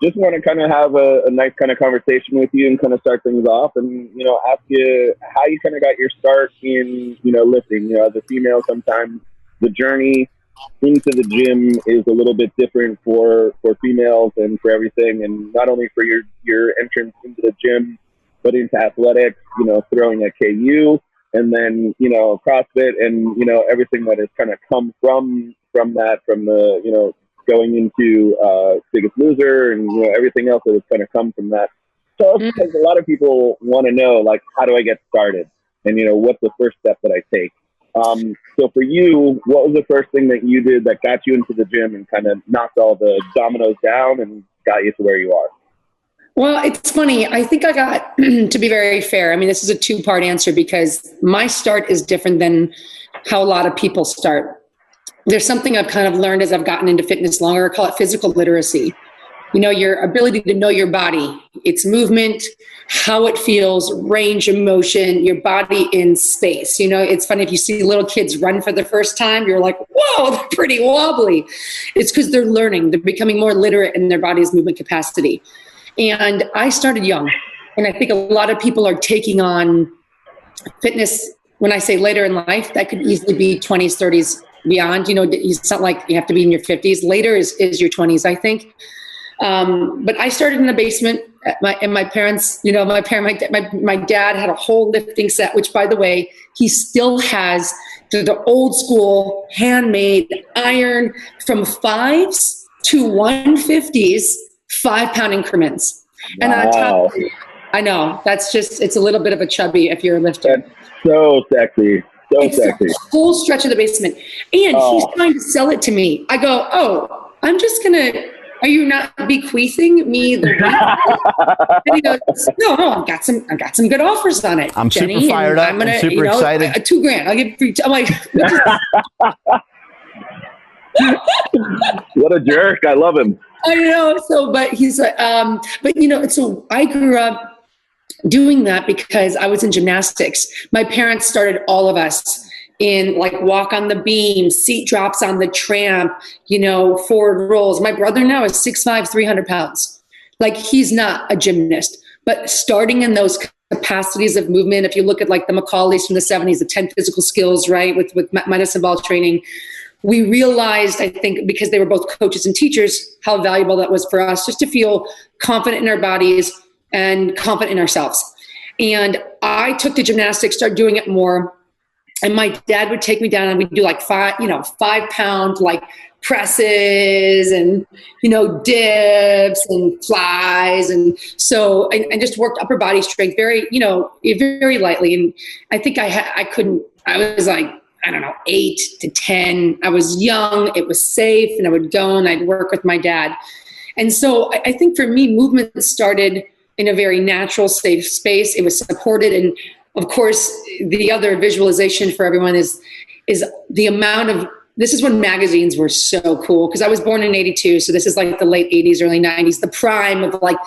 just want to kind of have a nice kind of conversation with you and kind of start things off and, ask you how you kind of got your start in, lifting. As a female, sometimes the journey into the gym is a little bit different for females and for everything. And not only for your entrance into the gym, but into athletics, throwing at KU and then, CrossFit and, everything that has kind of come from that, from the, going into Biggest Loser and everything else that has kind of come from that. So because a lot of people want to know, like, how do I get started? And, what's the first step that I take? So for you, what was the first thing that you did that got you into the gym and kind of knocked all the dominoes down and got you to where you are? Well, it's funny. I think I got, to be very fair, I mean, this is a two-part answer because my start is different than how a lot of people start. There's something I've kind of learned as I've gotten into fitness longer. I call it physical literacy. Your ability to know your body, its movement, how it feels, range of motion, your body in space. It's funny if you see little kids run for the first time, you're like, whoa, they're pretty wobbly. It's because they're learning. They're becoming more literate in their body's movement capacity. And I started young. And I think a lot of people are taking on fitness, when I say later in life, that could easily be 20s, 30s, beyond. It's not like you have to be in your 50s. Later is your 20s, I think. But I started in the basement and my parents, my dad had a whole lifting set, which by the way, he still has the old school handmade iron from 5s to 150s, 5-pound increments. Wow. And on top of it, I know it's a little bit of a chubby if you're a lifter. That's so sexy. It's sexy. A whole stretch of the basement. And he's trying to sell it to me. I go, I'm just going to, are you not bequeathing me the weight? And he goes, no, I've got some good offers on it, I'm Jenny, super fired up. I'm super excited. $2,000. I'll give you free. I'm like, what a jerk. I love him. I know. So, but he's like, so I grew up doing that because I was in gymnastics. My parents started all of us in like walk on the beam, seat drops on the tramp, forward rolls. My brother now is 6'5", 300 pounds. Like he's not a gymnast, but starting in those capacities of movement, if you look at like the Macaulays from the 70s, the 10 physical skills, right, with medicine ball training, we realized, I think, because they were both coaches and teachers, how valuable that was for us just to feel confident in our bodies and confident in ourselves. And I took to gymnastics, started doing it more. And my dad would take me down and we'd do like 5-pound like presses and, dips and flies. And so, and just worked upper body strength very, very lightly. And I think I was like, I don't know, 8 to 10. I was young, it was safe, and I would go and I'd work with my dad. And so I think for me, movement started in a very natural, safe space. It was supported. And of course, the other visualization for everyone is the amount of, this is when magazines were so cool, because I was born in 82. So this is like the late 80s, early 90s, the prime of like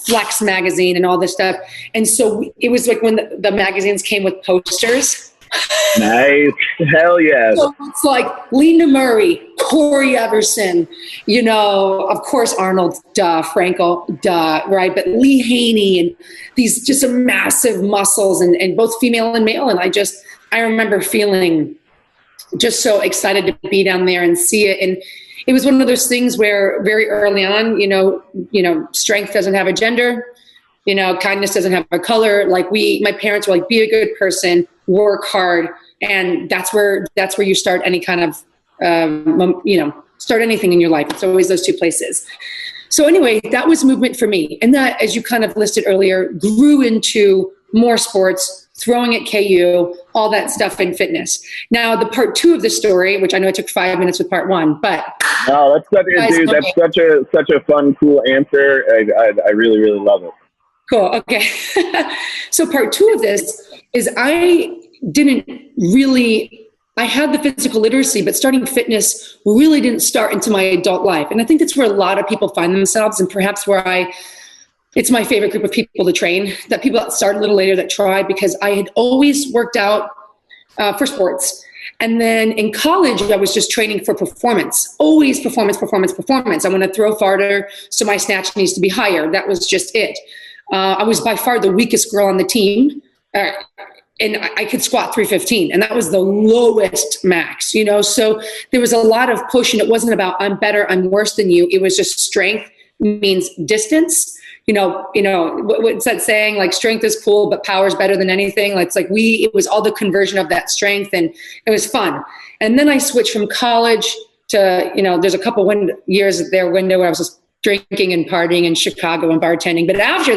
Flex magazine and all this stuff. And so it was like when the magazines came with posters. Nice. Hell yeah. So it's like Linda Murray, Corey Everson, of course, Arnold, Frankel, right? But Lee Haney and these just massive muscles and both female and male. And I remember feeling just so excited to be down there and see it. And it was one of those things where very early on, strength doesn't have a gender, kindness doesn't have a color. Like my parents were like, be a good person, work hard. And that's where you start any kind of, start anything in your life. It's always those two places. So anyway, that was movement for me. And that, as you kind of listed earlier, grew into more sports, throwing at KU, all that stuff in fitness. Now, the part 2 of the story, which I know it took 5 minutes with part 1, but no, that's such a fun, cool answer. I really, really love it. Cool. Okay. So part 2 of this is I had the physical literacy, but starting fitness really didn't start into my adult life. And I think that's where a lot of people find themselves, and perhaps where it's my favorite group of people to train, that people that start a little later that try, because I had always worked out for sports. And then in college, I was just training for performance, always performance, performance, performance. I want to throw farther, so my snatch needs to be higher. That was just it. I was by far the weakest girl on the team. And I could squat 315, and that was the lowest max, you know? So there was a lot of push, and it wasn't about I'm better, I'm worse than you. It was just strength means distance. What's that saying? Like, strength is cool, but power is better than anything. It was all the conversion of that strength, and it was fun. And then I switched from college to, there's a couple years there window where I was just drinking and partying in Chicago and bartending. But after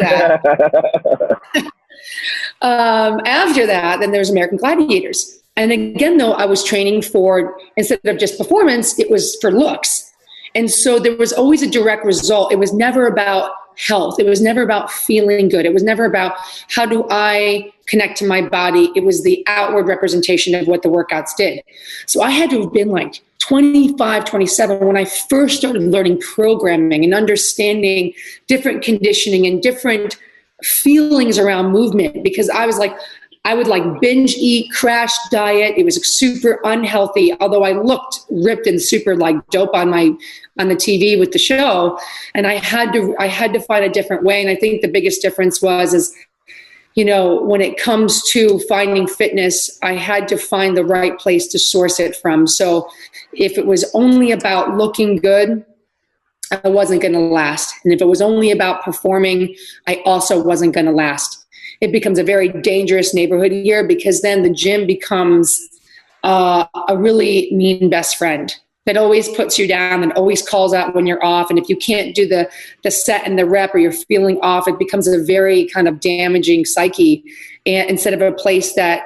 that, then there's American Gladiators. And again, though, I was training for, instead of just performance, it was for looks. And so there was always a direct result. It was never about health. It was never about feeling good. It was never about how do I connect to my body. It was the outward representation of what the workouts did. So I had to have been like 25, 27 when I first started learning programming and understanding different conditioning and different feelings around movement, because I would binge eat, crash diet. It was super unhealthy, although I looked ripped and super dope on the TV with the show. And I had to find a different way. And I think the biggest difference was when it comes to finding fitness, I had to find the right place to source it from. So if it was only about looking good, I wasn't going to last. And if it was only about performing, I also wasn't going to last. It becomes a very dangerous neighborhood here, because then the gym becomes a really mean best friend that always puts you down and always calls out when you're off. And if you can't do the set and the rep, or you're feeling off, it becomes a very kind of damaging psyche. And instead of a place that,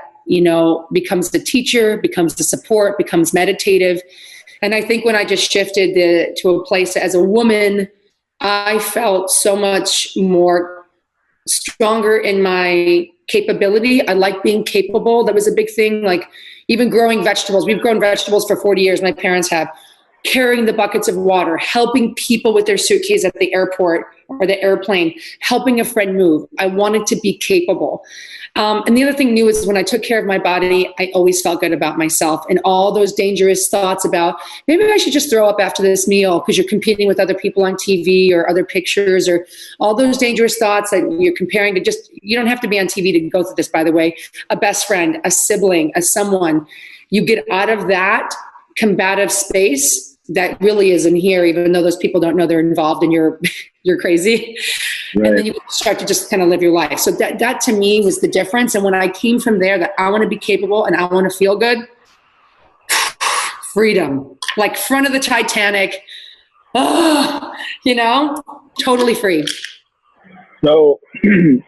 becomes the teacher, becomes the support, becomes meditative. And I think when I just shifted to a place as a woman, I felt so much more stronger in my capability. I like being capable. That was a big thing. Even growing vegetables. We've grown vegetables for 40 years. My parents have. Carrying the buckets of water, helping people with their suitcase at the airport or the airplane, helping a friend move. I wanted to be capable. And the other thing new is when I took care of my body, I always felt good about myself. And all those dangerous thoughts about maybe I should just throw up after this meal because you're competing with other people on TV or other pictures, or all those dangerous thoughts that you're comparing to you don't have to be on TV to go through this, by the way, a best friend, a sibling, a someone. You get out of that combative space that really isn't here, even though those people don't know they're involved and you're crazy. Right. And then you start to just kind of live your life. So that to me was the difference. And when I came from there, that I want to be capable and I want to feel good, freedom, like front of the Titanic, totally free. So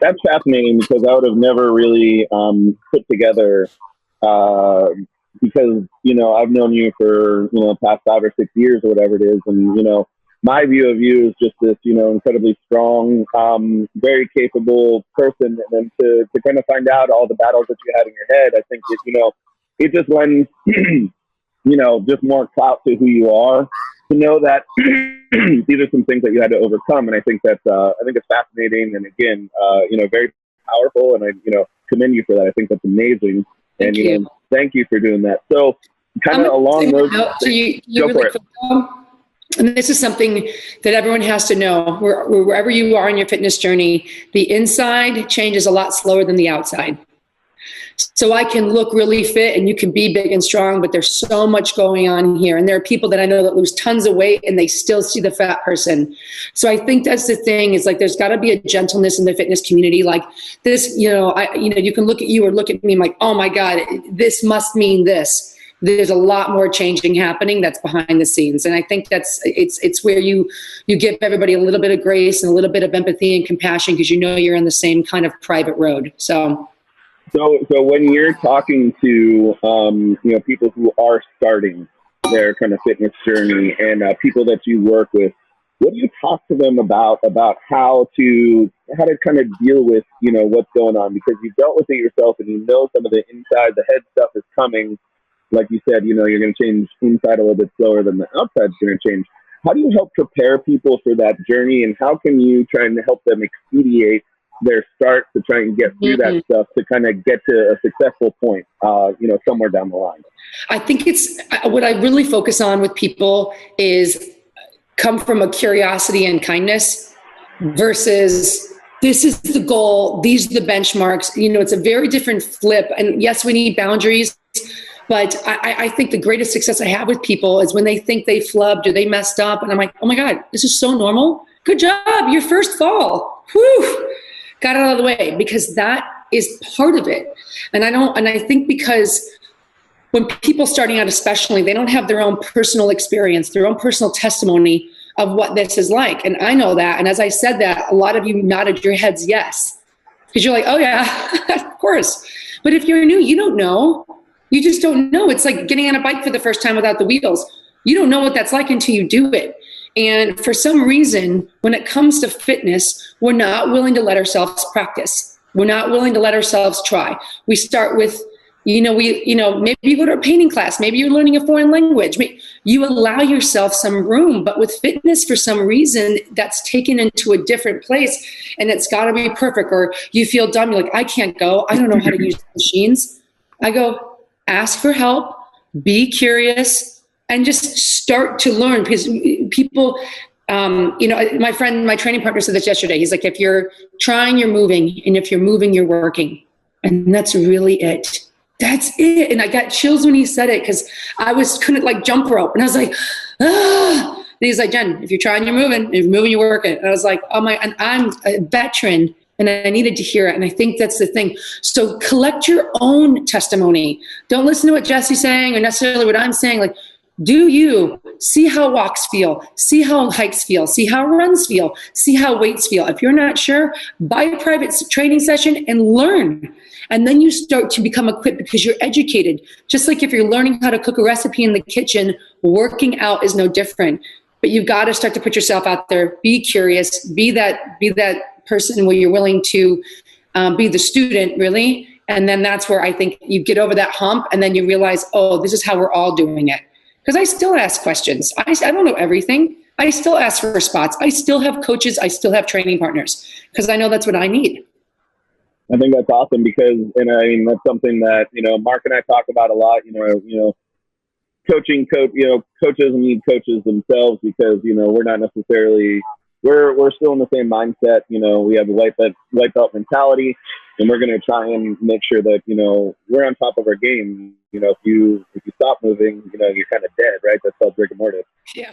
that's fascinating, because I would have never really put together because, I've known you for, past 5 or 6 years or whatever it is. And, my view of you is just this, incredibly strong, very capable person. And then to kind of find out all the battles that you had in your head, I think it just lends, just more clout to who you are, to know that these are some things that you had to overcome. And I think that's, it's fascinating. And again, very powerful. And I, commend you for that. I think that's amazing. Thank you. Thank you for doing that. So kind of along those go really for it. And this is something that everyone has to know. Wherever you are in your fitness journey, the inside changes a lot slower than the outside. So I can look really fit and you can be big and strong, but there's so much going on here. And there are people that I know that lose tons of weight and they still see the fat person. So I think that's the thing, is there's got to be a gentleness in the fitness community. Like this, you can look at you or look at me and like, oh my God, this must mean this. There's a lot more changing happening that's behind the scenes. And I think it's where you give everybody a little bit of grace and a little bit of empathy and compassion, because you're in the same kind of private road. So when you're talking to people who are starting their kind of fitness journey and people that you work with, what do you talk to them about how to kind of deal with what's going on? Because you've dealt with it yourself and some of the inside, the head stuff is coming. Like you said, you're going to change inside a little bit slower than the outside's going to change. How do you help prepare people for that journey, and how can you try and help them expedite their start to try and get through that stuff to kind of get to a successful point, somewhere down the line? I think it's what I really focus on with people is come from a curiosity and kindness versus this is the goal, these are the benchmarks. It's a very different flip. And yes, we need boundaries, but I think the greatest success I have with people is when they think they flubbed or they messed up. And I'm like, oh my God, this is so normal. Good job, your first fall. Whew. Got it out of the way, because that is part of it. And I think because when people starting out, especially, they don't have their own personal experience, their own personal testimony of what this is like. And I know that. And as I said that, a lot of you nodded your heads yes, because you're like, oh yeah, of course. But if you're new, you don't know. You just don't know. It's like getting on a bike for the first time without the wheels. You don't know what that's like until you do it. And for some reason, when it comes to fitness, we're not willing to let ourselves practice. We're not willing to let ourselves try. We start with, maybe you go to a painting class, maybe you're learning a foreign language. You allow yourself some room, but with fitness, for some reason, that's taken into a different place, and it's got to be perfect. Or you feel dumb, you're like, I can't go. I don't know how to use machines. I go, ask for help, be curious, and just start to learn, because people, my training partner said this yesterday. He's like, if you're trying, you're moving. And if you're moving, you're working. And that's really it. That's it. And I got chills when he said it, because I couldn't like jump rope. And I was like, ah. And he's like, Jen, if you're trying, you're moving. If you're moving, you're working. And I was like, oh my, and I'm a veteran. And I needed to hear it. And I think that's the thing. So collect your own testimony. Don't listen to what Jesse's saying or necessarily what I'm saying. Like, do you see how walks feel, see how hikes feel, see how runs feel, see how weights feel. If you're not sure, buy a private training session and learn. And then you start to become equipped, because you're educated. Just like if you're learning how to cook a recipe in the kitchen, working out is no different. But you've got to start to put yourself out there, be curious, be that person where you're willing to be the student, really. And then that's where I think you get over that hump, and then you realize, oh, this is how we're all doing it. Because I still ask questions. I don't know everything. I still ask for spots. I still have coaches. I still have training partners, because I know that's what I need. I think that's awesome, because, that's something that, Mark and I talk about a lot, coaches need coaches themselves, because, we're not necessarily, we're still in the same mindset. We have the white belt mentality, and we're going to try and make sure that, we're on top of our game. If you stop moving, you're kind of dead, right? That's called rigor mortis. Yeah.